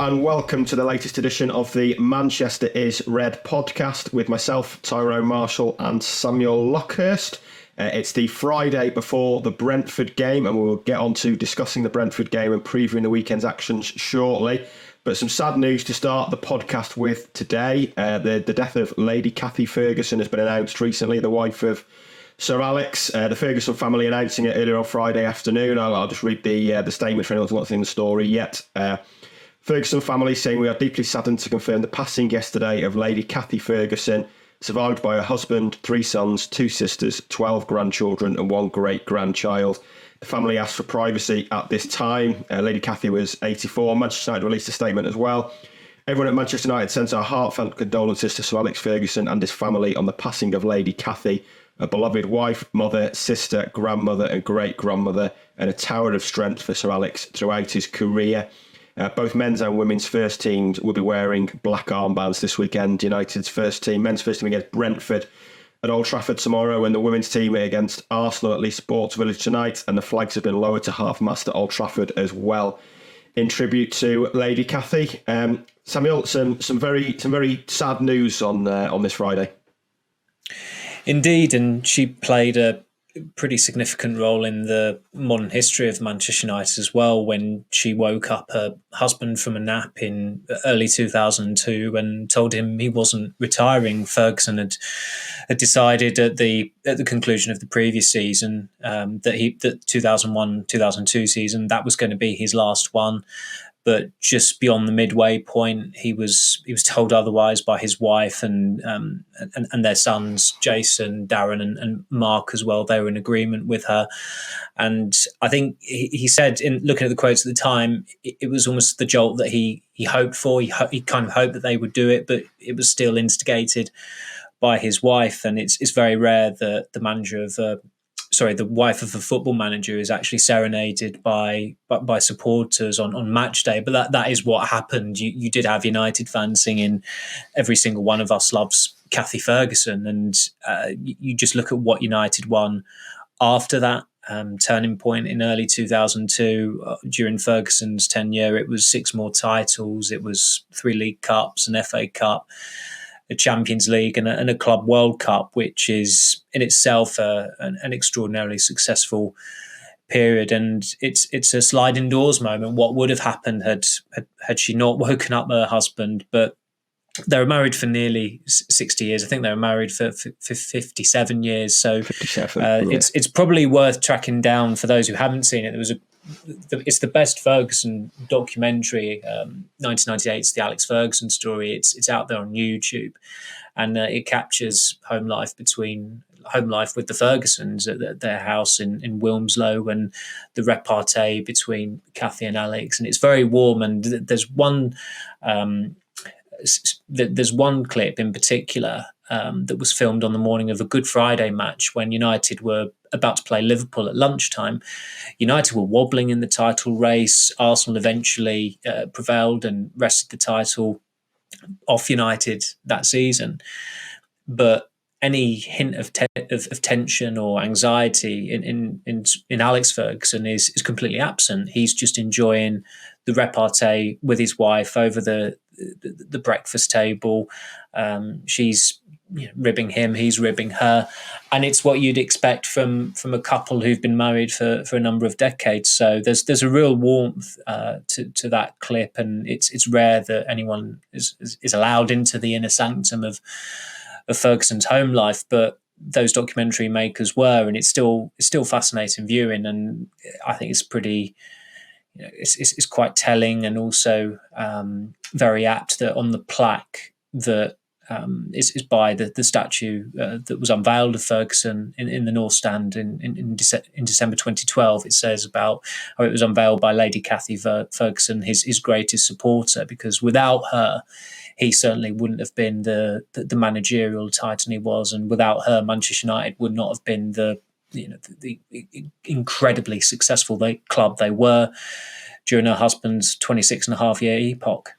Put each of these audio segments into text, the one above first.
and welcome to the latest edition of the Manchester is Red podcast with myself, Tyrone Marshall, and Samuel Luckhurst. It's the Friday before the Brentford game, and we'll get on to discussing the Brentford game and previewing the weekend's actions shortly. But some sad news to start the podcast with today. The death of Lady Cathy Ferguson has been announced recently, the wife of Sir Alex. The Ferguson family announcing it earlier on Friday afternoon. I'll just read the statement for anyone who's not seen the story yet. Ferguson family saying, "We are deeply saddened to confirm the passing yesterday of Lady Cathy Ferguson, survived by her husband, 3 sons, 2 sisters, 12 grandchildren and 1 great-grandchild. The family asked for privacy at this time." Lady Cathy was 84. Manchester United released a statement as well. "Everyone at Manchester United sends our heartfelt condolences to Sir Alex Ferguson and his family on the passing of Lady Cathy, a beloved wife, mother, sister, grandmother and great-grandmother, and a tower of strength for Sir Alex throughout his career." Both men's and women's first teams will be wearing black armbands this weekend. United's men's first team against Brentford at Old Trafford tomorrow, and the women's team against Arsenal at Leeds Sports Village tonight. And the flags have been lowered to half-mast at Old Trafford as well, in tribute to Lady Cathy. Samuel, some very sad news on this Friday. Indeed, and she played a pretty significant role in the modern history of Manchester United as well, when she woke up her husband from a nap in early 2002 and told him he wasn't retiring. Ferguson had decided at the conclusion of the previous season that 2001-2002 season, that was going to be his last one. But just beyond the midway point, he was told otherwise by his wife and their sons, Jason, Darren, and Mark as well. They were in agreement with her, and I think he said, in looking at the quotes at the time, it was almost the jolt that he hoped for. He kind of hoped that they would do it, but it was still instigated by his wife, and it's very rare that the wife of a football manager is actually serenaded by supporters on match day. But that is what happened. You did have United fans singing "Every Single One of Us Loves Cathy Ferguson," and you just look at what United won after that turning point in early 2002. During Ferguson's tenure, it was 6 more titles. It was 3 League Cups, an FA Cup, a Champions League and a Club World Cup, which is in itself an extraordinarily successful period. And it's a sliding doors moment. What would have happened had she not woken up her husband? But they were married for nearly 60 years. I think they were married for 57 years. So 57, it's probably worth tracking down for those who haven't seen it. It's the best Ferguson documentary, 1998. It's the Alex Ferguson story. It's out there on YouTube, and it captures home life with the Fergusons at their house in Wilmslow, and the repartee between Cathy and Alex. And it's very warm. And there's one clip in particular that was filmed on the morning of a Good Friday match when United were about to play Liverpool at lunchtime. United were wobbling in the title race. Arsenal eventually prevailed and wrested the title off United that season. But any hint of tension or anxiety in Alex Ferguson is completely absent. He's just enjoying the repartee with his wife over the breakfast table. She's ribbing him, he's ribbing her, and it's what you'd expect from a couple who've been married for a number of decades. So there's a real warmth to that clip, and it's rare that anyone is allowed into the inner sanctum of Ferguson's home life, but those documentary makers were, and it's still fascinating viewing. And I think it's pretty, it's quite telling, and also very apt that on the plaque that is by the statue that was unveiled of Ferguson in the North Stand in December 2012. It says about how it was unveiled by Lady Cathy Ferguson, his greatest supporter, because without her, he certainly wouldn't have been the managerial titan he was, and without her, Manchester United would not have been the incredibly successful club they were during her husband's 26-and-a-half-year epoch.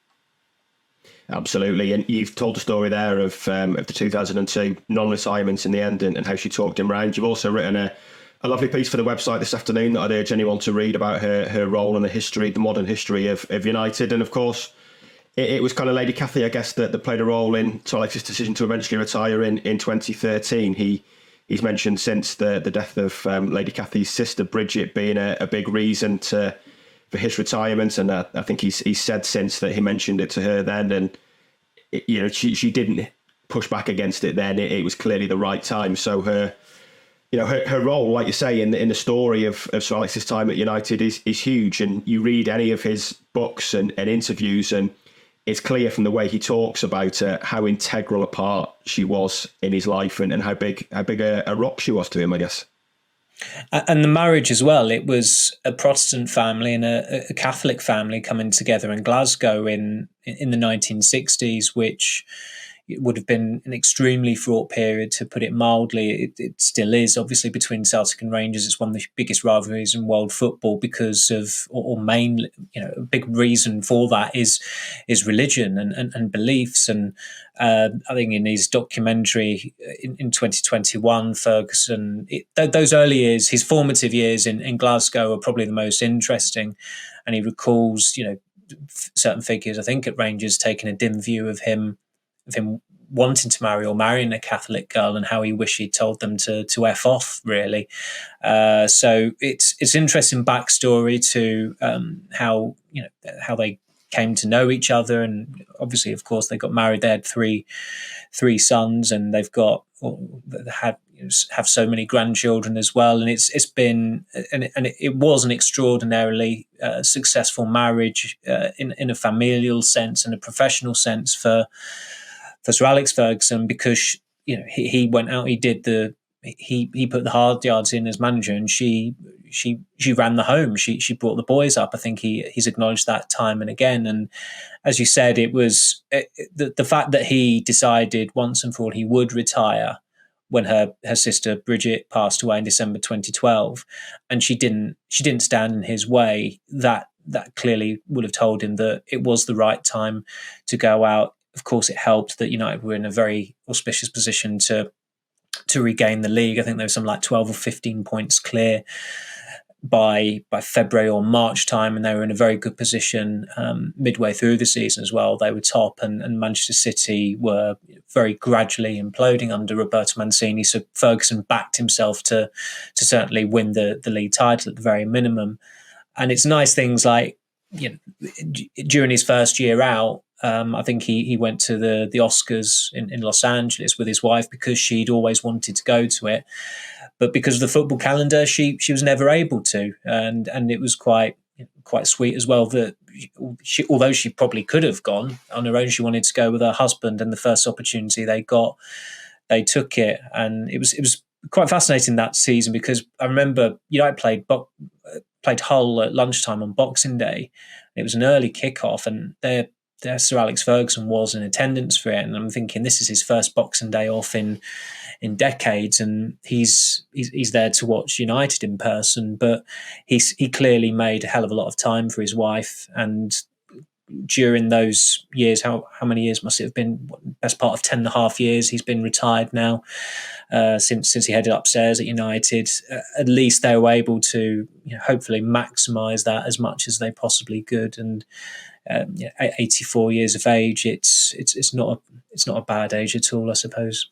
Absolutely, and you've told the story there of the 2002 non-retirement in the end and how she talked him round. You've also written a lovely piece for the website this afternoon that I'd urge anyone to read about her role and the modern history of United. And of course, it was kind of Lady Cathy, I guess, that played a role in Sir Alex's decision to eventually retire in 2013. He's mentioned since the death of Lady Cathy's sister Bridget being a big reason for his retirement, and I think he's said since that he mentioned it to her then, and she didn't push back against it then. It was clearly the right time. So her role, like you say, in the story of Sir Alex's time at United is huge. And you read any of his books and interviews, and it's clear from the way he talks about how integral a part she was in his life, and how big a rock she was to him, I guess. And the marriage as well. It was a Protestant family and a Catholic family coming together in Glasgow in the 1960s, which it would have been an extremely fraught period, to put it mildly. It still is, obviously, between Celtic and Rangers. It's one of the biggest rivalries in world football because of, or main, a big reason for that is religion and beliefs. And I think in his documentary in 2021, Ferguson, those early years, his formative years in Glasgow, are probably the most interesting. And he recalls, certain figures, I think, at Rangers taking a dim view of him wanting to marry or marrying a Catholic girl, and how he wished he'd told them to F off, really. So it's interesting backstory to how they came to know each other, and obviously, of course, they got married. They had three sons, and they've have so many grandchildren as well. And it's been it was an extraordinarily successful marriage in a familial sense and a professional sense for Sir Alex Ferguson, because he went out, he put the hard yards in as manager, and she ran the home. She brought the boys up. I think he's acknowledged that time and again. And as you said, it was the fact that he decided once and for all he would retire when her sister Bridget passed away in December 2012, and she didn't stand in his way. That clearly would have told him that it was the right time to go out. Of course, it helped that United were in a very auspicious position to regain the league. I think there was some like 12 or 15 points clear by February or March time, and they were in a very good position midway through the season as well. They were top, and Manchester City were very gradually imploding under Roberto Mancini. So Ferguson backed himself to certainly win the league title at the very minimum. And it's nice things like, during his first year out, I think he went to the Oscars in Los Angeles with his wife, because she'd always wanted to go to it, but because of the football calendar, she was never able to. And it was quite sweet as well that although she probably could have gone on her own, she wanted to go with her husband, and the first opportunity they got, they took it. And it was quite fascinating that season, because I remember played Hull at lunchtime on Boxing Day. It was an early kickoff, and their Sir Alex Ferguson was in attendance for it, and I'm thinking this is his first Boxing Day off in decades, and he's there to watch United in person. But he clearly made a hell of a lot of time for his wife, and during those years, how many years must it have been? Best part of 10 and a half years. He's been retired now since he headed upstairs at United. At least they were able to hopefully maximise that as much as they possibly could. And 84 years of age, it's not a bad age at all, I suppose.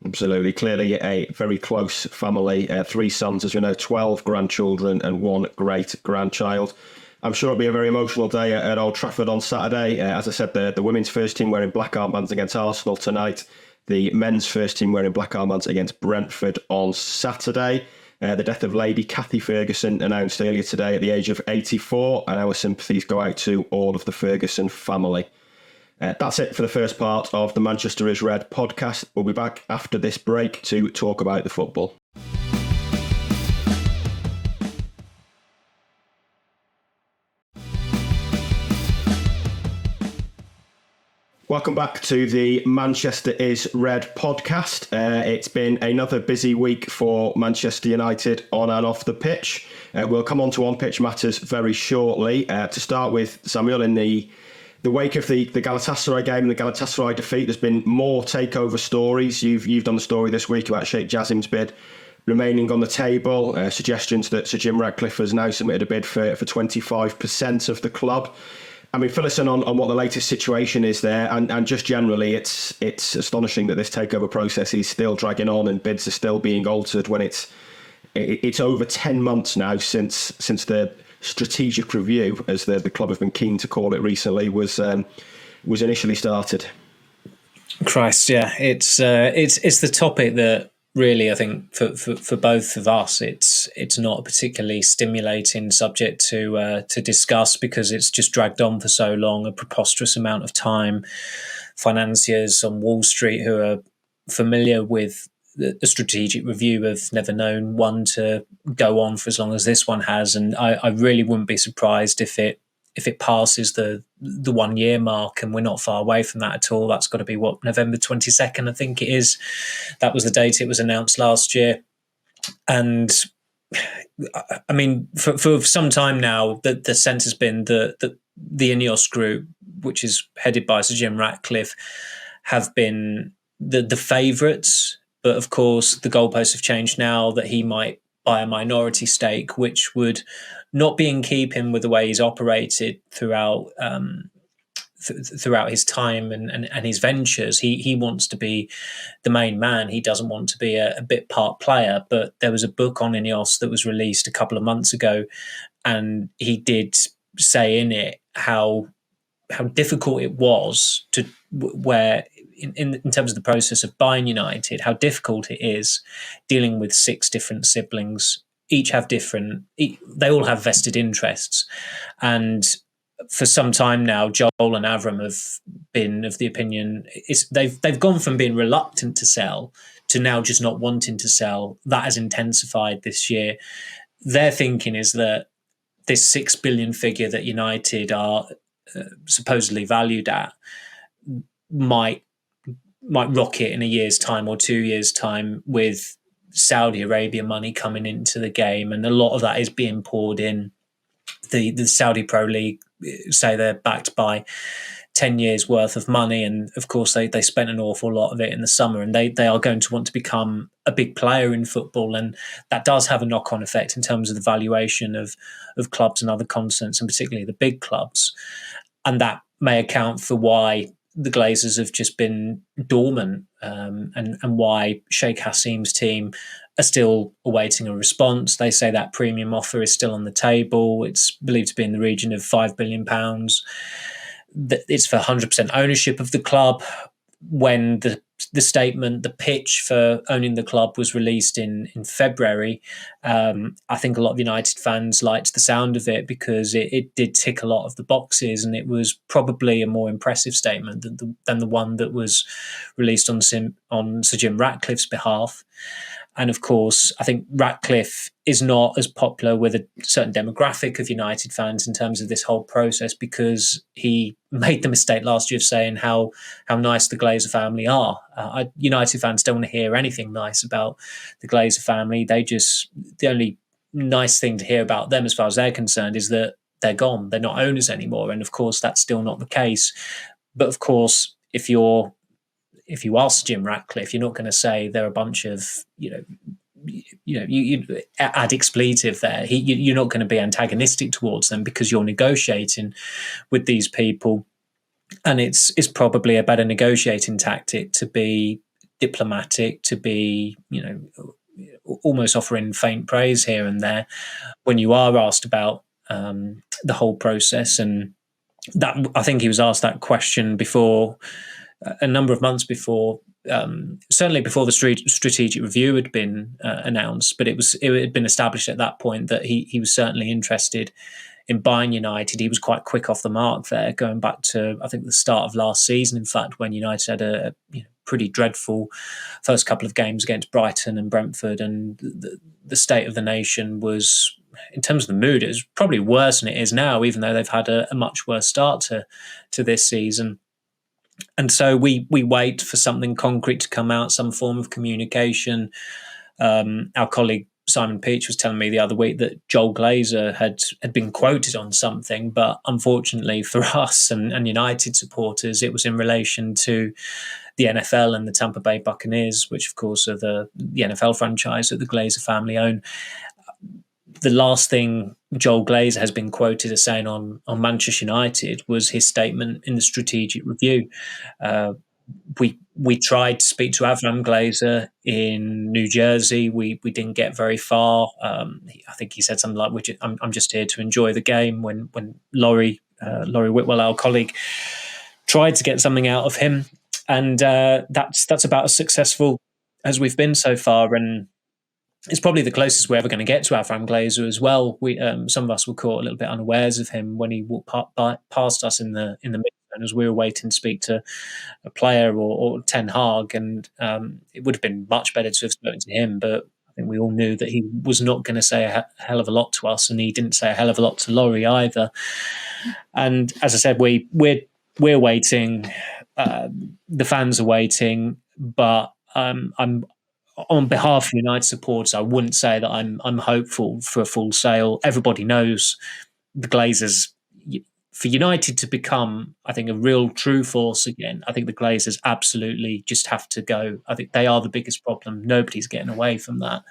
Absolutely. Clearly a very close family. 3 sons, as we know, 12 grandchildren and 1 great-grandchild. I'm sure it'll be a very emotional day at Old Trafford on Saturday. As I said, the women's first team wearing black armbands against Arsenal tonight. The men's first team wearing black armbands against Brentford on Saturday. The death of Lady Cathy Ferguson announced earlier today at the age of 84, and our sympathies go out to all of the Ferguson family. That's it for the first part of the Manchester is Red podcast. We'll be back after this break to talk about the football. Welcome back to the Manchester is Red podcast. It's been another busy week for Manchester United on and off the pitch. We'll come on to on-pitch matters very shortly. To start with, Samuel, in the wake of the Galatasaray game and the Galatasaray defeat, there's been more takeover stories. You've done the story this week about Sheikh Jassim's bid remaining on the table. Suggestions that Sir Jim Ratcliffe has now submitted a bid for 25% of the club. I mean, fill us in on what the latest situation is there, and just generally, it's astonishing that this takeover process is still dragging on and bids are still being altered when it's over 10 months now since the strategic review, as the club have been keen to call it recently, was initially started. Christ, yeah, it's the topic that really, I think for both of us, it's not a particularly stimulating subject to discuss, because it's just dragged on for so long, a preposterous amount of time. Financiers on Wall Street who are familiar with the strategic review have never known one to go on for as long as this one has, and I really wouldn't be surprised if it passes the 1 year mark, and we're not far away from that at all. That's got to be November 22nd, I think it is. That was the date it was announced last year. And I mean, for some time now, the sense has been that the INEOS group, which is headed by Sir Jim Ratcliffe, have been the favourites. But of course, the goalposts have changed now, that he might buy a minority stake, which would not be in keeping with the way he's operated throughout his time and his ventures. He wants to be the main man. He doesn't want to be a bit part player. But there was a book on INEOS that was released a couple of months ago, and he did say in it how difficult it was to where in terms of the process of buying United, how difficult it is dealing with 6 different siblings. Each have they all have vested interests. And for some time now, Joel and Avram have been of the opinion they've gone from being reluctant to sell to now just not wanting to sell. That has intensified this year. Their thinking is that this 6 billion figure that United are supposedly valued at might rocket in a year's time or 2 years' time, with Saudi Arabia money coming into the game, and a lot of that is being poured in. The Saudi Pro League say they're backed by 10 years worth of money, and of course they spent an awful lot of it in the summer, and they are going to want to become a big player in football, and that does have a knock-on effect in terms of the valuation of clubs and other continents, and particularly the big clubs. And that may account for why the Glazers have just been dormant, and why Sheikh Hassim's team are still awaiting a response. They say that premium offer is still on the table. It's believed to be in the region of £5 billion. It's for 100% ownership of the club. When the statement, the pitch for owning the club was released in February, I think a lot of United fans liked the sound of it, because it did tick a lot of the boxes, and it was probably a more impressive statement than the one that was released on Sir Jim Ratcliffe's behalf. And of course, I think Ratcliffe is not as popular with a certain demographic of United fans in terms of this whole process, because he made the mistake last year of saying how nice the Glazer family are. United fans don't want to hear anything nice about the Glazer family. The only nice thing to hear about them, as far as they're concerned, is that they're gone. They're not owners anymore. And of course, that's still not the case. But of course, if you ask Jim Ratcliffe, you're not going to say they're a bunch of, you add expletive there. You're not going to be antagonistic towards them, because you're negotiating with these people. And it's probably a better negotiating tactic to be diplomatic, to be, almost offering faint praise here and there when you are asked about the whole process. And that, I think he was asked that question before, a number of months before, certainly before the strategic review had been announced, but it had been established at that point that he was certainly interested in buying United. He was quite quick off the mark there, going back to, I think, the start of last season, in fact, when United had a pretty dreadful first couple of games against Brighton and Brentford, and the state of the nation was, in terms of the mood, it was probably worse than it is now, even though they've had a much worse start to this season. And so we wait for something concrete to come out, some form of communication. Our colleague Simon Peach was telling me the other week that Joel Glazer had been quoted on something, but unfortunately for us and United supporters, it was in relation to the NFL and the Tampa Bay Buccaneers, which of course are the NFL franchise that the Glazer family own. the last thing Joel Glazer has been quoted as saying on Manchester United was his statement in the strategic review. We tried to speak to Avram Glazer in New Jersey. We didn't get very far. I think he said something like, I'm just here to enjoy the game. When Laurie Whitwell, our colleague, tried to get something out of him, and that's about as successful as we've been so far. And it's probably the closest we're ever going to get to Avram Glazer as well. We some of us were caught a little bit unawares of him when he walked past us in the midfield as we were waiting to speak to a player or Ten Hag, and it would have been much better to have spoken to him. But I think we all knew that he was not going to say a hell of a lot to us, and he didn't say a hell of a lot to Laurie either. And as I said, we're waiting. The fans are waiting, but I'm on behalf of United supporters, I wouldn't say that I'm hopeful for a full sale. Everybody knows the Glazers. For United to become, I think, a real true force again, I think the Glazers absolutely just have to go. I think they are the biggest problem. Nobody's getting away from that.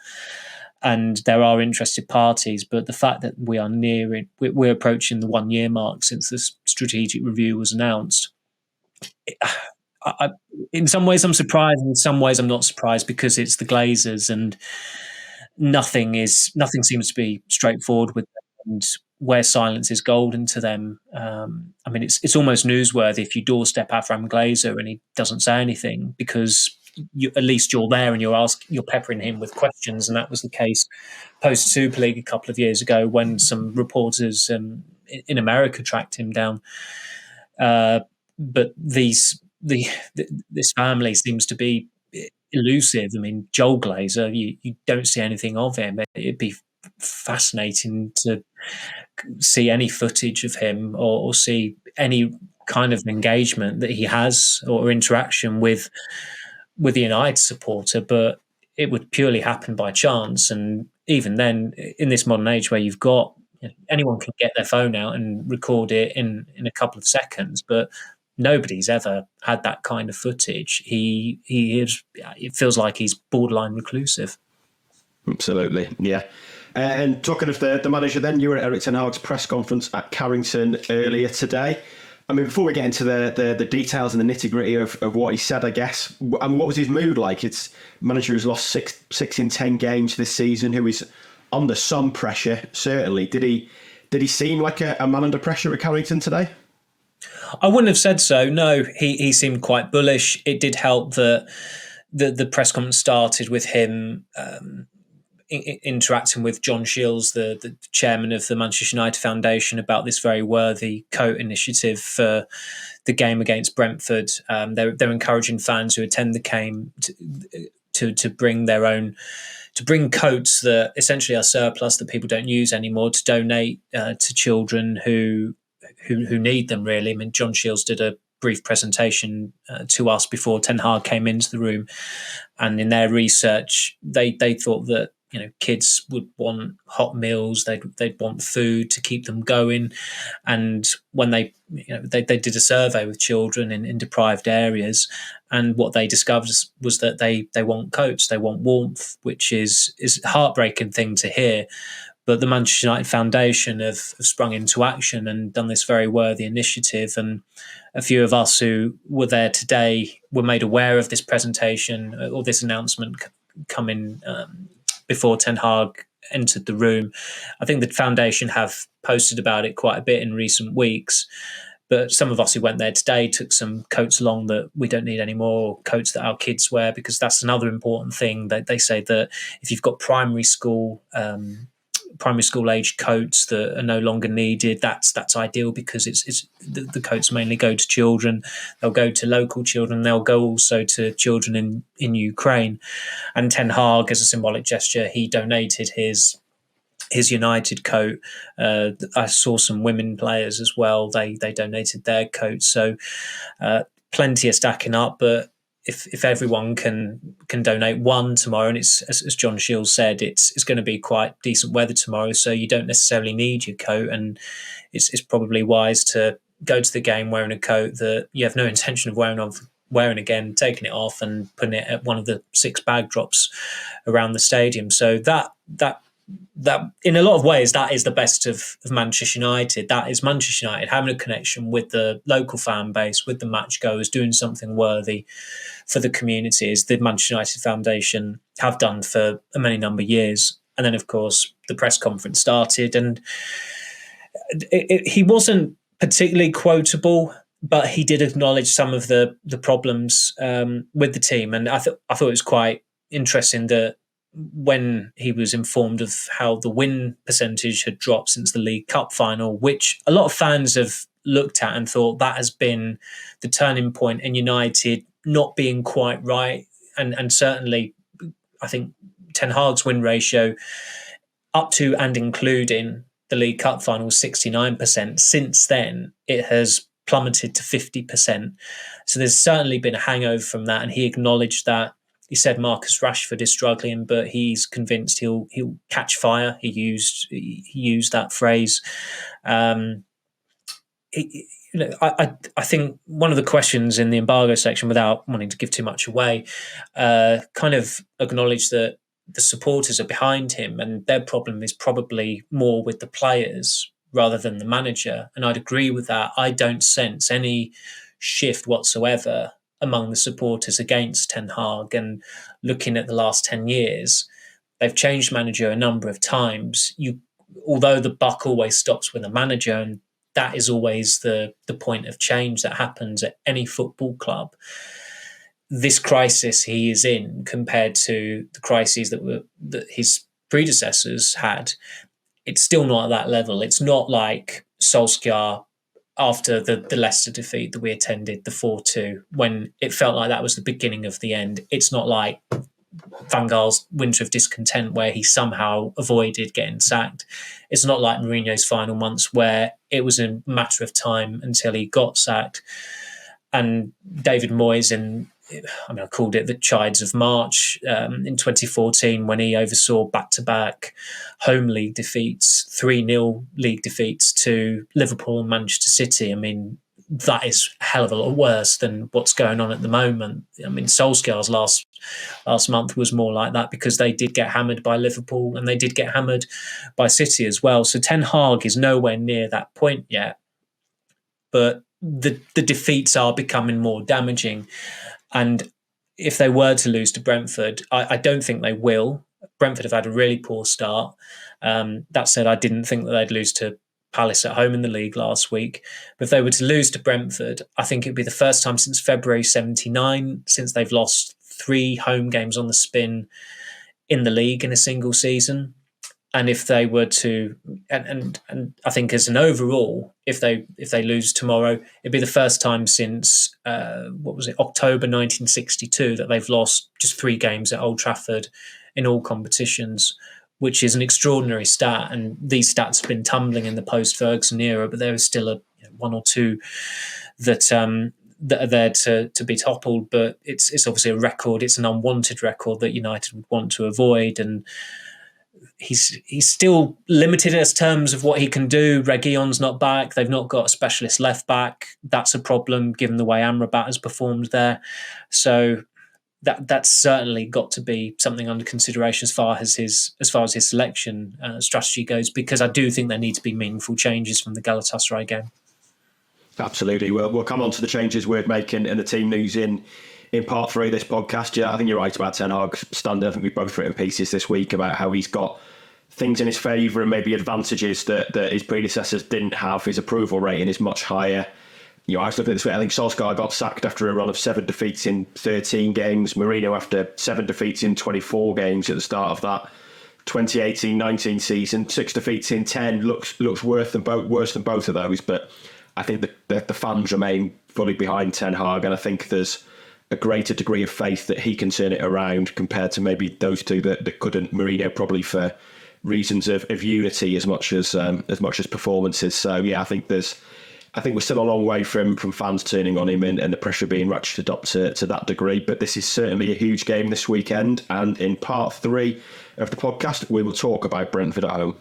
And there are interested parties, but the fact that we are we're approaching the 1 year mark since this strategic review was announced. In some ways I'm surprised, in some ways I'm not surprised, because it's the Glazers and nothing seems to be straightforward with them, and where silence is golden to them. I mean, it's almost newsworthy if you doorstep Avram Glazer and he doesn't say anything, because at least you're there and you're peppering him with questions. And that was the case post Super League a couple of years ago when some reporters in America tracked him down. But this family seems to be elusive. I mean, Joel Glazer, you don't see anything of him. It'd be fascinating to see any footage of him or see any kind of engagement that he has or interaction with a United supporter, but it would purely happen by chance. And even then, in this modern age where you've got, anyone can get their phone out and record it in a couple of seconds, but nobody's ever had that kind of footage. He is. It feels like he's borderline reclusive. Absolutely, yeah. And talking of the manager, then you were at Erik ten Hag's press conference at Carrington earlier today. I mean, before we get into the details and the nitty gritty of what he said, I guess, I mean, what was his mood like? It's a manager who's lost six in 10 games this season, who is under some pressure. Certainly, did he seem like a man under pressure at Carrington today? I wouldn't have said so. No, he seemed quite bullish. It did help that the press conference started with him interacting with John Shields, the chairman of the Manchester United Foundation, about this very worthy coat initiative for the game against Brentford. They're encouraging fans who attend the game to bring their own, to bring coats that essentially are surplus that people don't use anymore, to donate to children who need them, really. I mean, John Shields did a brief presentation to us before Ten Hag came into the room, and in their research, they thought that kids would want hot meals, they'd want food to keep them going, and when they did a survey with children in deprived areas, and what they discovered was that they want coats, they want warmth, which is a heartbreaking thing to hear. But the Manchester United Foundation have sprung into action and done this very worthy initiative. And a few of us who were there today were made aware of this presentation or this announcement coming before Ten Hag entered the room. I think the foundation have posted about it quite a bit in recent weeks. But some of us who went there today took some coats along that we don't need anymore, coats that our kids wear, because that's another important thing. They say that if you've got primary school age coats that are no longer needed, that's ideal, because it's the coats mainly go to children. They'll go to local children. They'll go also to children in Ukraine. And Ten Hag, as a symbolic gesture, he donated his United coat. I saw some women players as well. They donated their coats. So plenty are stacking up, but if everyone can donate one tomorrow, and it's, as John Shields said, it's going to be quite decent weather tomorrow, so you don't necessarily need your coat, and it's probably wise to go to the game wearing a coat that you have no intention of wearing again, taking it off and putting it at one of the 6 bag drops around the stadium. So that that in a lot of ways, that is the best of Manchester United. That is Manchester United having a connection with the local fan base, with the match goers, doing something worthy for the community, as the Manchester United Foundation have done for a many number of years. And then, of course, the press conference started, and he wasn't particularly quotable, but he did acknowledge some of the problems with the team. And I thought it was quite interesting that when he was informed of how the win percentage had dropped since the League Cup final, which a lot of fans have looked at and thought that has been the turning point in United not being quite right. And certainly, I think Ten Hag's win ratio up to and including the League Cup final was 69%. Since then, it has plummeted to 50%. So there's certainly been a hangover from that, and he acknowledged that. He said Marcus Rashford is struggling, but he's convinced he'll catch fire. He used that phrase. I think one of the questions in the embargo section, without wanting to give too much away, kind of acknowledged that the supporters are behind him, and their problem is probably more with the players rather than the manager. And I'd agree with that. I don't sense any shift whatsoever among the supporters against Ten Hag. And looking at the last 10 years, they've changed manager a number of times. Although the buck always stops with a manager, and that is always the point of change that happens at any football club. This crisis he is in, compared to the crises that his predecessors had, it's still not at that level. It's not like Solskjaer after the Leicester defeat that we attended, the 4-2, when it felt like that was the beginning of the end. It's not like Van Gaal's winter of discontent where he somehow avoided getting sacked. It's not like Mourinho's final months where it was a matter of time until he got sacked. And David Moyes, I called it the Chides of March in 2014, when he oversaw back-to-back home league defeats, 3-0 league defeats to Liverpool and Manchester City. I mean, that is a hell of a lot worse than what's going on at the moment. I mean, Solskjaer's last month was more like that, because they did get hammered by Liverpool and they did get hammered by City as well. So Ten Hag is nowhere near that point yet. But the defeats are becoming more damaging. And if they were to lose to Brentford, I don't think they will. Brentford have had a really poor start. That said, I didn't think that they'd lose to Palace at home in the league last week. But if they were to lose to Brentford, I think it'd be the first time since February 1979, since they've lost 3 home games on the spin in the league in a single season. And if they were to, and I think as an overall, if they lose tomorrow, it'd be the first time since October 1962 that they've lost just 3 games at Old Trafford in all competitions, which is an extraordinary stat. And these stats have been tumbling in the post-Ferguson era, but there is still one or two that are there to be toppled. But it's obviously a record. It's an unwanted record that United would want to avoid. And he's still limited in terms of what he can do. Reguilon's not back. They've not got a specialist left back. That's a problem given the way Amrabat has performed there. So that's certainly got to be something under consideration as far as his selection strategy goes, because I do think there need to be meaningful changes from the Galatasaray game. Absolutely. We'll come on to the changes we're making and the team news in part 3 of this podcast. Yeah, I think you're right about Ten Hag's standard. I think we've both written pieces this week about how he's got things in his favour and maybe advantages that his predecessors didn't have. His approval rating is much higher. I was looking at this way. I think Solskjaer got sacked after a run of 7 defeats in 13 games. Mourinho after 7 defeats in 24 games at the start of that 2018-19 season. 6 defeats in 10 looks worse than both of those. But I think the fans remain fully behind Ten Hag, and I think there's a greater degree of faith that he can turn it around compared to maybe those two that couldn't. Mourinho probably for reasons of unity as much as performances. So yeah, I think we're still a long way from fans turning on him and the pressure being ratcheted up to that degree. But this is certainly a huge game this weekend. And in part 3 of the podcast, we will talk about Brentford at home.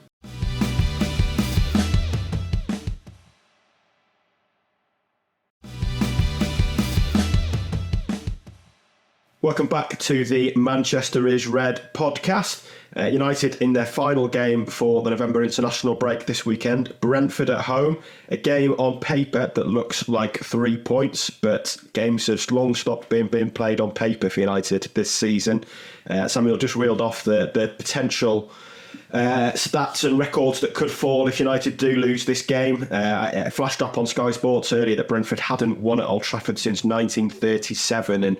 Welcome back to the Manchester is Red podcast. United in their final game before the November international break this weekend. Brentford at home, a game on paper that looks like 3 points, but games have long stopped being played on paper for United this season. Samuel just reeled off the potential stats and records that could fall if United do lose this game. It flashed up on Sky Sports earlier that Brentford hadn't won at Old Trafford since 1937, and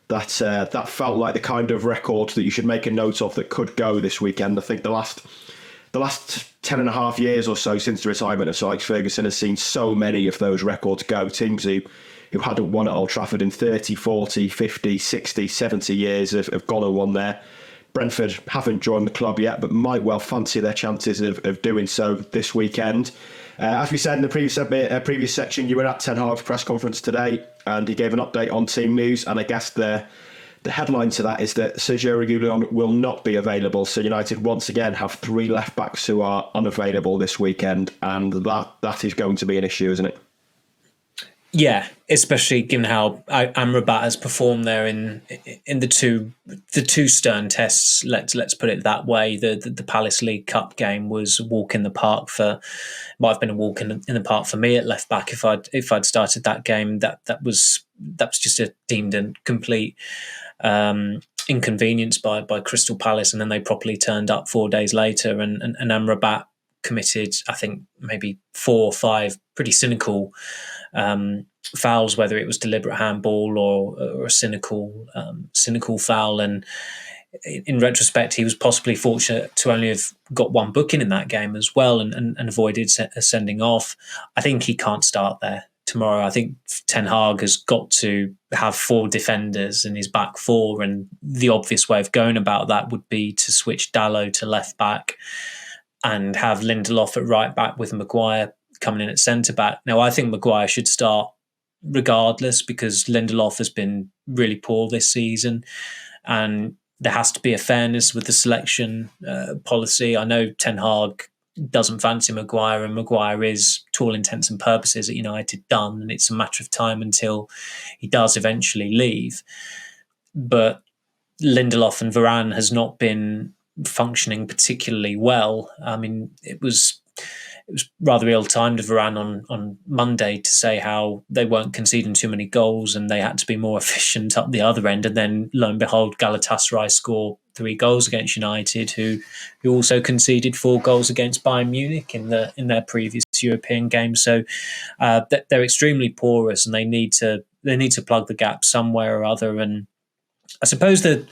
that felt like the kind of record that you should make a note of that could go this weekend. I think the last 10 and a half years or so since the retirement of Sir Alex Ferguson has seen so many of those records go. Teams who hadn't won at Old Trafford in 30, 40, 50, 60, 70 years have gone and won there. Brentford haven't joined the club yet, but might well fancy their chances of doing so this weekend. As we said in the previous section, you were at Ten Hag's press conference today, and he gave an update on team news. And I guess the headline to that is that Sergio Reguilon will not be available. So United once again have 3 left backs who are unavailable this weekend, and that is going to be an issue, isn't it? Yeah, especially given how Amrabat has performed there in the two stern tests. Let's put it that way. The Palace League Cup game was a walk in the park might have been a walk in the park for me at left back if I'd started that game. That was just deemed a complete inconvenience by Crystal Palace, and then they properly turned up 4 days later, and Amrabat committed, I think, maybe 4 or 5 pretty cynical fouls, whether it was deliberate handball or a cynical foul. And in retrospect, he was possibly fortunate to only have got 1 booking in that game as well, and avoided sending off. I think he can't start there tomorrow. I think Ten Hag has got to have 4 defenders in his back 4, and the obvious way of going about that would be to switch Dalot to left back and have Lindelof at right back with Maguire coming in at centre back. Now, I think Maguire should start regardless, because Lindelof has been really poor this season, and there has to be a fairness with the selection policy. I know Ten Hag doesn't fancy Maguire, and Maguire is, to all intents and purposes, at United done, and it's a matter of time until he does eventually leave. But Lindelof and Varane has not been functioning particularly well. I mean, it was rather ill-timed of Varane on Monday to say how they weren't conceding too many goals and they had to be more efficient up the other end. And then, lo and behold, Galatasaray score 3 goals against United, who also conceded 4 goals against Bayern Munich in their previous European games. So they're extremely porous, and they need to plug the gap somewhere or other. And I suppose that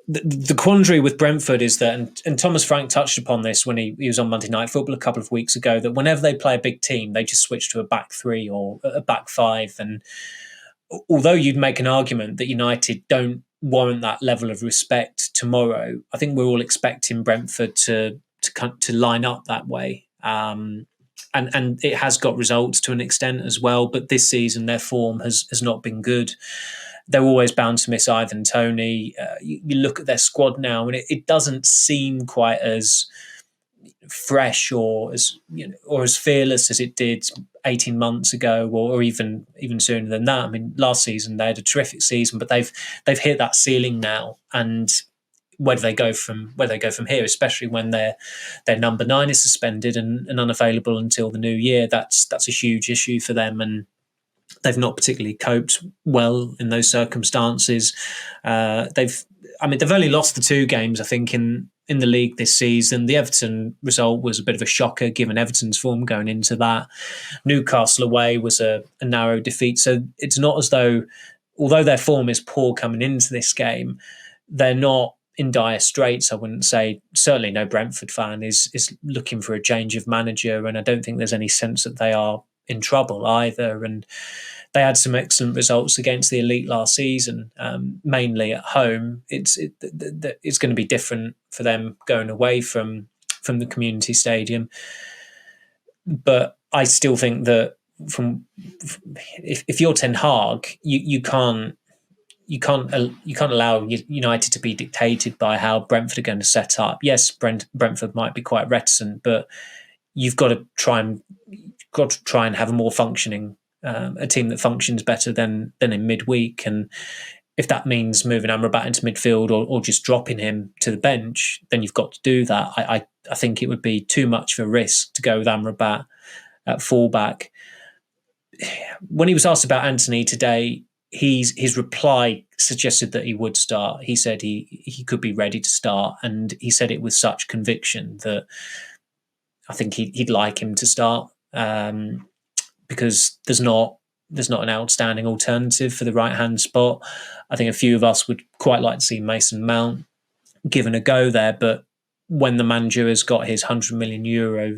the quandary with Brentford is that, and Thomas Frank touched upon this when he was on Monday Night Football a couple of weeks ago, that whenever they play a big team, they just switch to a back 3 or a back 5. And although you'd make an argument that United don't warrant that level of respect tomorrow, I think we're all expecting Brentford to line up that way. And it has got results to an extent as well, but this season their form has not been good. They're always bound to miss Ivan Toney. You look at their squad now, and it doesn't seem quite as fresh or as fearless as it did 18 months ago, or even sooner than that. I mean, last season they had a terrific season, but they've hit that ceiling now, and where do they go from here, especially when their number 9 is suspended and unavailable until the new year. That's a huge issue for them, and they've not particularly coped well in those circumstances. They've only lost the 2 games, I think, in the league this season. The Everton result was a bit of a shocker given Everton's form going into that. Newcastle away was a narrow defeat. So it's not as though, although their form is poor coming into this game, they're not in dire straits, I wouldn't say. Certainly no Brentford fan is looking for a change of manager, and I don't think there's any sense that they are in trouble either. And they had some excellent results against the elite last season, mainly at home. It's going to be different for them going away from the community stadium. But I still think that if you're Ten Hag, you can't allow United to be dictated by how Brentford are going to set up. Yes, Brentford might be quite reticent, but you've got to try and have a more functioning a team that functions better than in midweek. And if that means moving Amrabat into midfield or just dropping him to the bench, then you've got to do that. I think it would be too much of a risk to go with Amrabat at fullback. When he was asked about Anthony today, his reply suggested that he would start. He said he could be ready to start, and he said it with such conviction that I think he'd like him to start, because there's not an outstanding alternative for the right-hand spot. I think a few of us would quite like to see Mason Mount given a go there, but when the manager has got his €100 million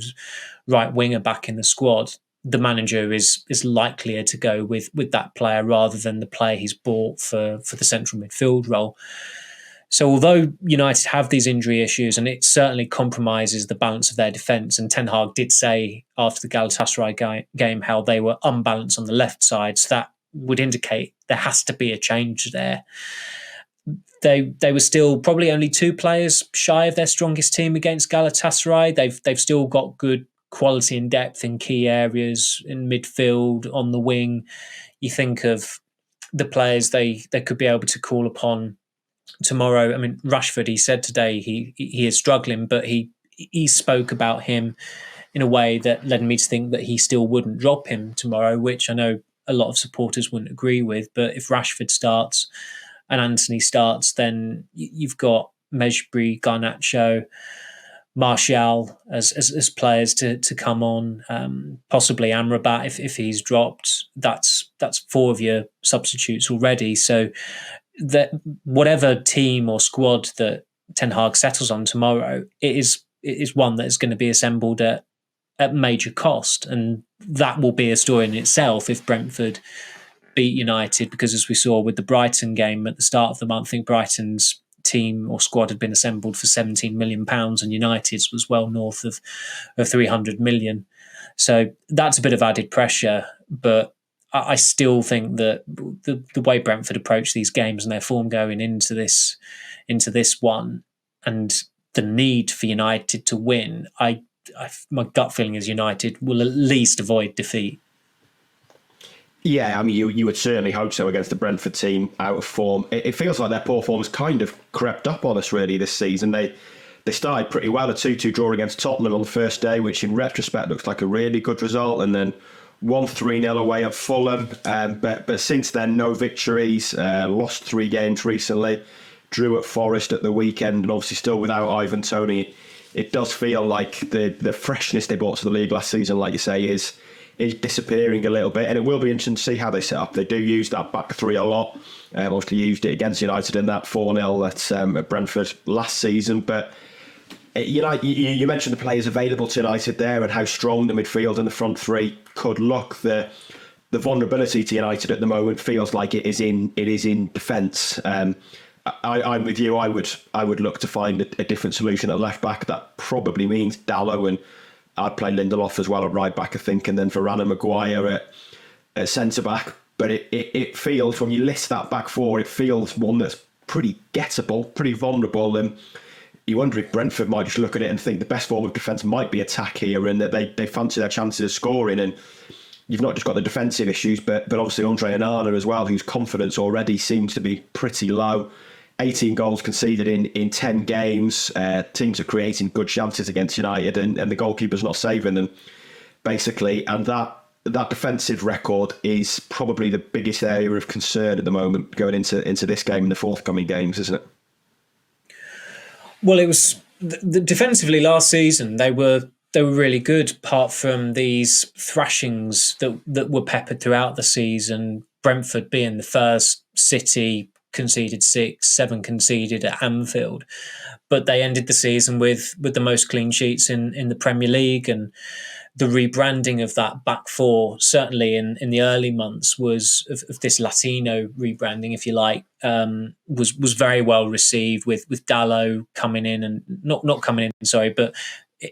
right winger back in the squad, the manager is likelier to go with that player rather than the player he's bought for the central midfield role. So although United have these injury issues, and it certainly compromises the balance of their defence, and Ten Hag did say after the Galatasaray game how they were unbalanced on the left side, so that would indicate there has to be a change there. They were still probably only 2 players shy of their strongest team against Galatasaray. They've still got good quality and depth in key areas, in midfield, on the wing. You think of the players they could be able to call upon tomorrow. I mean, Rashford, he said today he is struggling, but he spoke about him in a way that led me to think that he still wouldn't drop him tomorrow, which I know a lot of supporters wouldn't agree with. But if Rashford starts and Anthony starts, then you've got Mejbri, Garnacho, Martial as players to come on, possibly Amrabat if he's dropped. That's 4 of your substitutes already. So that whatever team or squad that Ten Hag settles on tomorrow, it is one that is going to be assembled at major cost, and that will be a story in itself if Brentford beat United, because as we saw with the Brighton game at the start of the month, I think Brighton's team or squad had been assembled for £17 million and United's was well north of 300 million. So that's a bit of added pressure, but I still think that the way Brentford approach these games and their form going into this one, and the need for United to win, my gut feeling is United will at least avoid defeat. Yeah, I mean, you would certainly hope so against the Brentford team out of form. It feels like their poor form has kind of crept up on us really this season. They started pretty well, a 2-2 draw against Tottenham on the first day, which in retrospect looks like a really good result, and then 1-3-0 away at Fulham. But since then, no victories, lost 3 games recently, drew at Forest at the weekend, and obviously still without Ivan Toney. It does feel like the freshness they brought to the league last season, like you say, is disappearing a little bit, and it will be interesting to see how they set up. They do use that back 3 a lot. Obviously used it against United in that 4-0 at Brentford last season. But you mentioned the players available to United there and how strong the midfield and the front 3 could look. The vulnerability to United at the moment feels like it is in defence. I'm with you. I would look to find a different solution at left back. That probably means Dallow, and I'd play Lindelof as well at right back, I think, and then Varane and Maguire at centre back. But it feels, when you list that back 4, it feels one that's pretty gettable, pretty vulnerable. And you wonder if Brentford might just look at it and think the best form of defence might be attack here, and that they fancy their chances of scoring. And you've not just got the defensive issues, but obviously Andre Onana as well, whose confidence already seems to be pretty low. 18 goals conceded in 10 games. Teams are creating good chances against United, and the goalkeeper's not saving them, basically. And that defensive record is probably the biggest area of concern at the moment going into this game and the forthcoming games, isn't it? Well, it was defensively last season. They were really good, apart from these thrashings that were peppered throughout the season. Brentford being the first, City conceded 6, 7 conceded at Anfield, but they ended the season with the most clean sheets in the Premier League. And the rebranding of that back 4, certainly in the early months, was of this Latino rebranding, if you like, was very well received, with Dallow coming in, and not coming in, sorry, but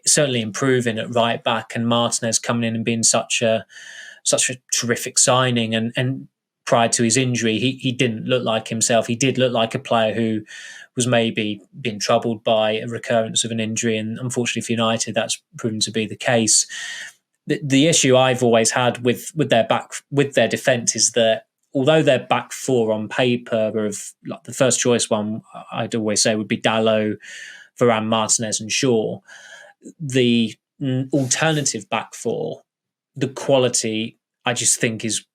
certainly improving at right back, and Martinez coming in and being such a terrific signing. And prior to his injury, he didn't look like himself. He did look like a player who was maybe being troubled by a recurrence of an injury, and unfortunately for United, that's proven to be the case. The issue I've always had with their defence is that although their back four on paper of like the first choice one, I'd always say would be Dalot, Varane, Martinez, and Shaw. The alternative back four, the quality I just think is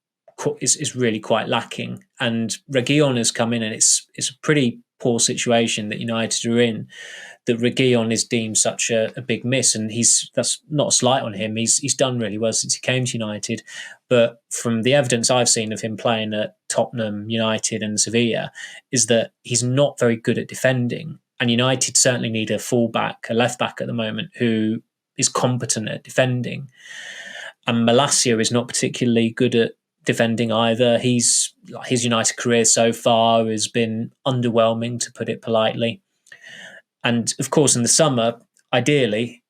really quite lacking. And Reguilon has come in, and it's a pretty poor situation that United are in, that Reguilon is deemed such a big miss, and that's not a slight on him. He's done really well since he came to United, but from the evidence I've seen of him playing at Tottenham, United, and Sevilla, is that he's not very good at defending. And United certainly need a fullback, a left back at the moment, who is competent at defending. And Malacia is not particularly good at defending either. His United career so far has been underwhelming, to put it politely. And of course, in the summer, ideally,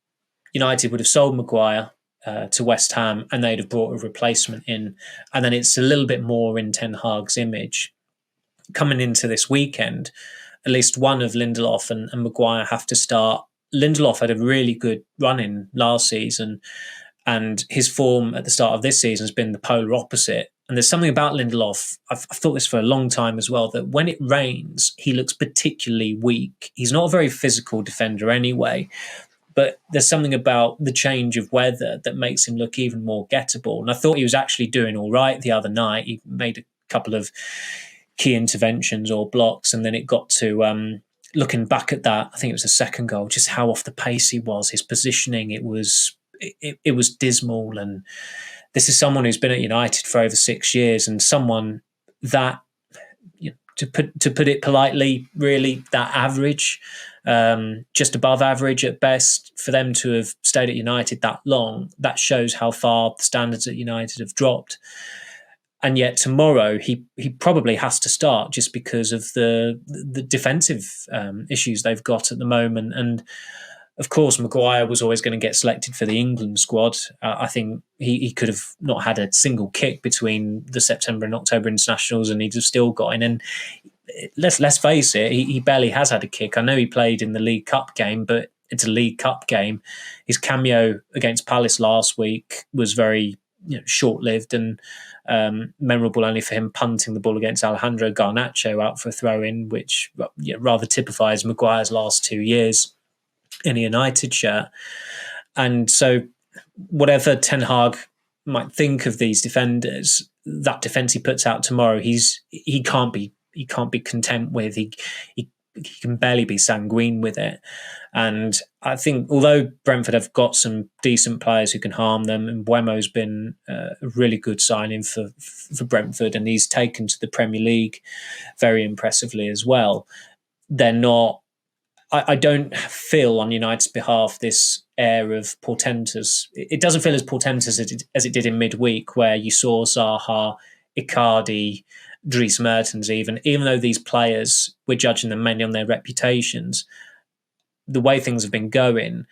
United would have sold Maguire to West Ham, and they'd have brought a replacement in. And then it's a little bit more in Ten Hag's image. Coming into this weekend, at least one of Lindelof and Maguire have to start. Lindelof had a really good run in last season, and his form at the start of this season has been the polar opposite. And there's something about Lindelof, I've thought this for a long time as well, that when it rains, he looks particularly weak. He's not a very physical defender anyway, but there's something about the change of weather that makes him look even more gettable. And I thought he was actually doing all right the other night. He made a couple of key interventions or blocks, and then it got to looking back at that, I think it was the second goal, just how off the pace he was, his positioning, it was dismal. And this is someone who's been at United for over 6 years, and someone that, to put it politely, really that average, just above average at best. For them to have stayed at United that long, that shows how far the standards at United have dropped. And yet tomorrow he probably has to start, just because of the defensive issues they've got at the moment. And of course, Maguire was always going to get selected for the England squad. I think he could have not had a single kick between the September and October internationals, and he'd have still got in. And let's face it, he barely has had a kick. I know he played in the League Cup game, but it's a League Cup game. His cameo against Palace last week was very short-lived and memorable only for him punting the ball against Alejandro Garnacho out for a throw-in, which rather typifies Maguire's last 2 years in a United shirt. And so whatever Ten Hag might think of these defenders, that defence he puts out tomorrow, he can't be content with. He can barely be sanguine with it. And I think although Brentford have got some decent players who can harm them, and Buemo's been a really good signing for Brentford, and he's taken to the Premier League very impressively as well, they're not, I don't feel on United's behalf this air of portentous. It doesn't feel as portentous as it did in midweek, where you saw Zaha, Icardi, Dries Mertens, even though these players, we're judging them mainly on their reputations, the way things have been going,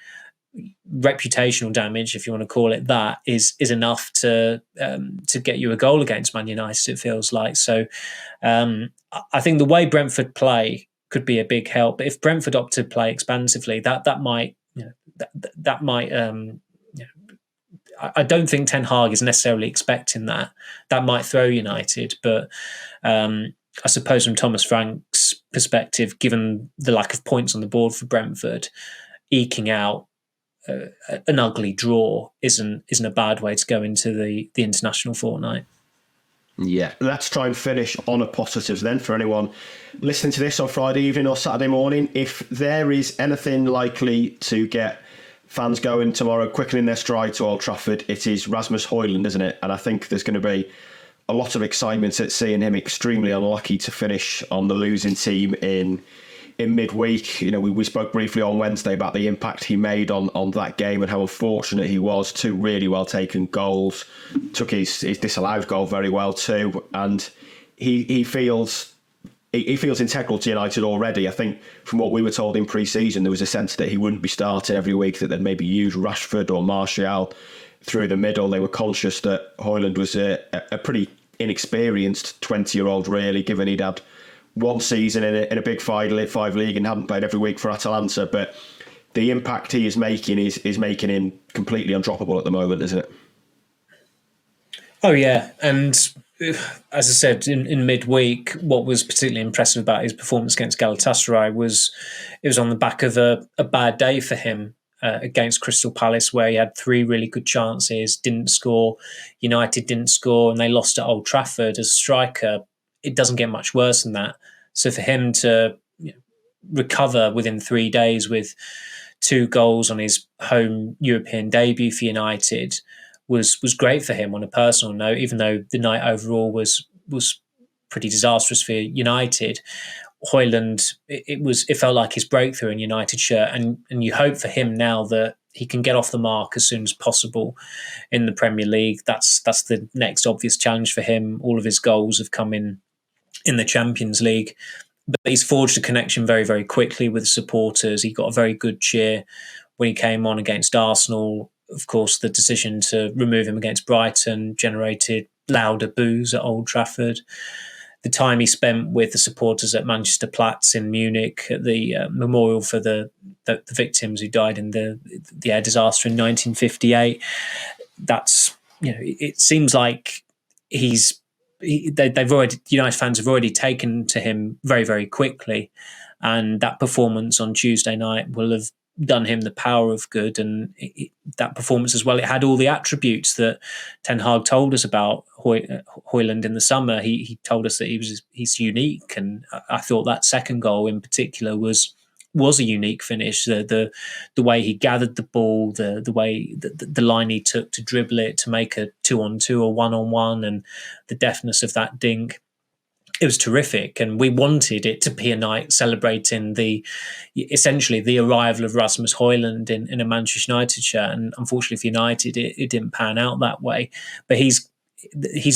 reputational damage, if you want to call it that, is enough to get you a goal against Man United, it feels like. So I think the way Brentford play could be a big help. But if Brentford opt to play expansively, that might I don't think Ten Hag is necessarily expecting that. That might throw United, but I suppose from Thomas Frank's perspective, given the lack of points on the board for Brentford, eking out an ugly draw isn't a bad way to go into the international fortnight. Yeah, let's try and finish on a positive then for anyone listening to this on Friday evening or Saturday morning. If there is anything likely to get fans going tomorrow, quickening their stride to Old Trafford, it is Rasmus Højlund, isn't it? And I think there's going to be a lot of excitement at seeing him extremely unlucky to finish on the losing team in midweek. We spoke briefly on Wednesday about the impact he made on that game and how unfortunate he was. 2 really well taken goals, took his disallowed goal very well too, and he feels integral to United already. I think from what we were told in pre-season, there was a sense that he wouldn't be starting every week, that they'd maybe use Rashford or Martial through the middle. They were conscious that Højlund was a pretty inexperienced 20-year-old, really, given he'd had one season in a big five league and hadn't played every week for Atalanta. But the impact he is making is making him completely undroppable at the moment, isn't it? Oh yeah, and as I said in midweek, what was particularly impressive about his performance against Galatasaray was it was on the back of a bad day for him against Crystal Palace, where he had 3 really good chances, didn't score. United didn't score, and they lost at Old Trafford. As a striker, it doesn't get much worse than that. So for him to recover within 3 days with 2 goals on his home European debut for United was great for him on a personal note, even though the night overall was pretty disastrous for United. Højlund, it felt like his breakthrough in United shirt, and you hope for him now that he can get off the mark as soon as possible in the Premier League. That's the next obvious challenge for him. All of his goals have come in the Champions League, but he's forged a connection very, very quickly with supporters. He got a very good cheer when he came on against Arsenal. Of course, the decision to remove him against Brighton generated louder boos at Old Trafford. The time he spent with the supporters at Manchester Platz in Munich at the memorial for the victims who died in the air disaster in 1958. That's, it seems like United fans have already taken to him very, very quickly, and that performance on Tuesday night will have done him the power of good. And that performance as well, it had all the attributes that Ten Hag told us about Højlund in the summer. He told us that he's unique, and I thought that second goal in particular was a unique finish. The way he gathered the ball, the way the line he took to dribble it, to make a 2-on-2 or 1-on-1, and the deftness of that dink. It was terrific, and we wanted it to be a night celebrating essentially the arrival of Rasmus Højlund in a Manchester United shirt. And unfortunately for United, it didn't pan out that way. But he's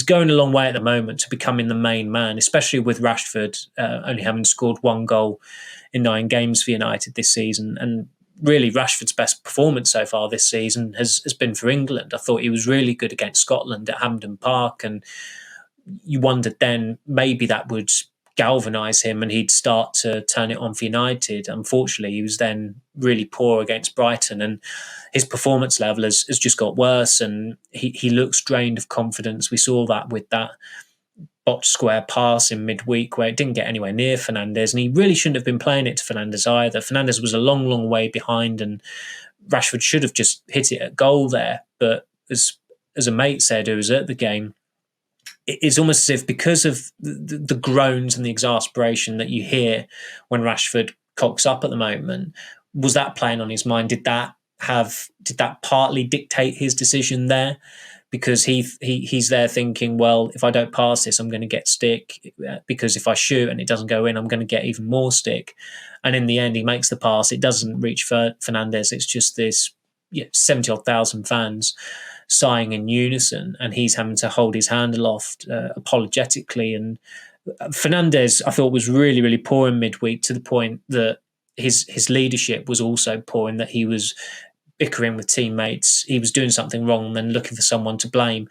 going a long way at the moment to becoming the main man, especially with Rashford only having scored 1 goal in 9 games for United this season. And really, Rashford's best performance so far this season has been for England. I thought he was really good against Scotland at Hampden Park, and you wondered then maybe that would galvanise him and he'd start to turn it on for United. Unfortunately, he was then really poor against Brighton, and his performance level has just got worse, and he looks drained of confidence. We saw that with that botched square pass in midweek where it didn't get anywhere near Fernandes, and he really shouldn't have been playing it to Fernandes either. Fernandes was a long, long way behind, and Rashford should have just hit it at goal there. But as a mate said who was at the game, it's almost as if because of the groans and the exasperation that you hear when Rashford cocks up at the moment, was that playing on his mind? Did that partly dictate his decision there? Because he's there thinking, well, if I don't pass this, I'm going to get stick, because if I shoot and it doesn't go in, I'm going to get even more stick. And in the end, he makes the pass. It doesn't reach for Fernandes. It's just this 70-odd thousand fans sighing in unison, and he's having to hold his hand aloft apologetically. And Fernandes, I thought, was really, really poor in midweek, to the point that his leadership was also poor, in that he was bickering with teammates. He was doing something wrong and then looking for someone to blame.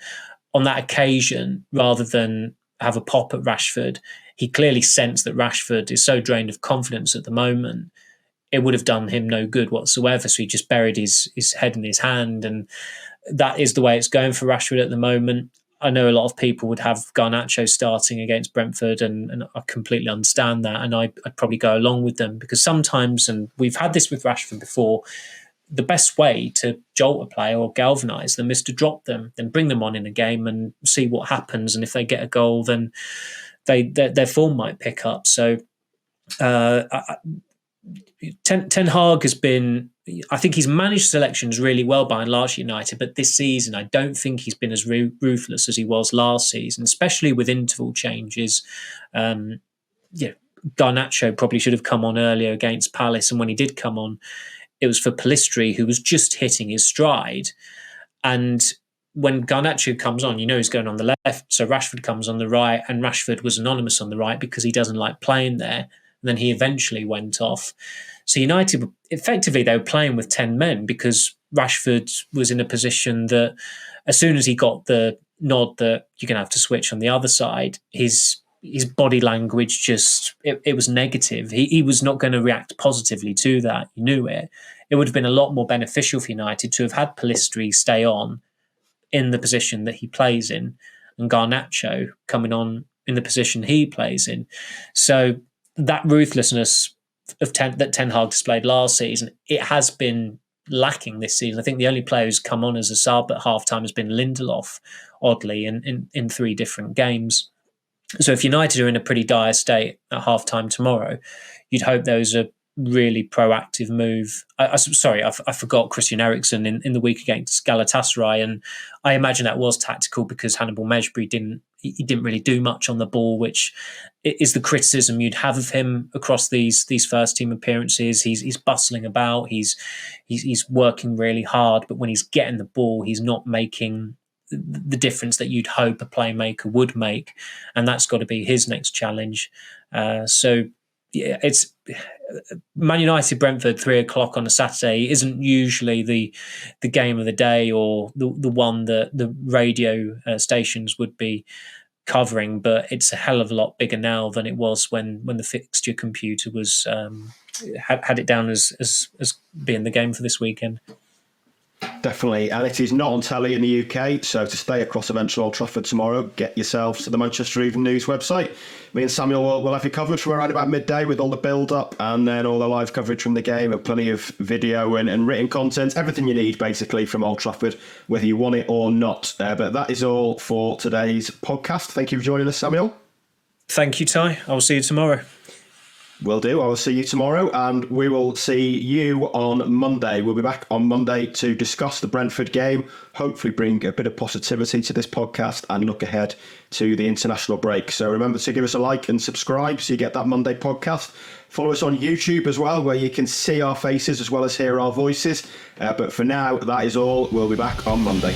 On that occasion, rather than have a pop at Rashford, he clearly sensed that Rashford is so drained of confidence at the moment, it would have done him no good whatsoever. So he just buried his head in his hand, and that is the way it's going for Rashford at the moment. I know a lot of people would have Garnacho starting against Brentford, and I completely understand that, and I'd probably go along with them, because sometimes, and we've had this with Rashford before, the best way to jolt a player or galvanise them is to drop them, then bring them on in a game and see what happens. And if they get a goal, then their form might pick up. So Ten Hag has been, I think he's managed selections really well by and large United, but this season I don't think he's been as ruthless as he was last season, especially with interval changes. Garnacho probably should have come on earlier against Palace, and when he did come on, it was for Pellistri, who was just hitting his stride. And when Garnacho comes on, he's going on the left, so Rashford comes on the right, and Rashford was anonymous on the right because he doesn't like playing there. And then he eventually went off. So United, effectively, they were playing with 10 men, because Rashford was in a position that as soon as he got the nod that you're going to have to switch on the other side, his body language it was negative. He was not going to react positively to that. You knew it. It would have been a lot more beneficial for United to have had Pellistri stay on in the position that he plays in, and Garnacho coming on in the position he plays in. So that ruthlessness that Ten Hag displayed last season, it has been lacking this season. I think the only player who's come on as a sub at halftime has been Lindelof, oddly, in 3 different games. So if United are in a pretty dire state at halftime tomorrow, you'd hope those are really proactive move. I forgot Christian Eriksen in the week against Galatasaray, and I imagine that was tactical because Hannibal Mejbri didn't really do much on the ball, which is the criticism you'd have of him across these first team appearances. He's bustling about, he's working really hard, but when he's getting the ball, he's not making the difference that you'd hope a playmaker would make, and that's got to be his next challenge. Yeah, it's Man United Brentford 3:00 on a Saturday isn't usually the game of the day or the one that the radio stations would be covering, but it's a hell of a lot bigger now than it was when the fixture computer was had it down as being the game for this weekend. Definitely, and it is not on telly in the UK, so to stay across events at Old Trafford tomorrow, get yourselves to the Manchester Evening News website. Me and Samuel will have you covered from around about midday with all the build-up and then all the live coverage from the game and plenty of video and written content, everything you need basically from Old Trafford, whether you want it or not. But that is all for today's podcast. Thank you for joining us, Samuel. Thank you, Ty. I will see you tomorrow. Will do. I will see you tomorrow, and we will see you on Monday. We'll be back on Monday to discuss the Brentford game, hopefully bring a bit of positivity to this podcast and look ahead to the international break. So remember to give us a like and subscribe so you get that Monday podcast. Follow us on YouTube as well, where you can see our faces as well as hear our voices. But for now, that is all. We'll be back on Monday.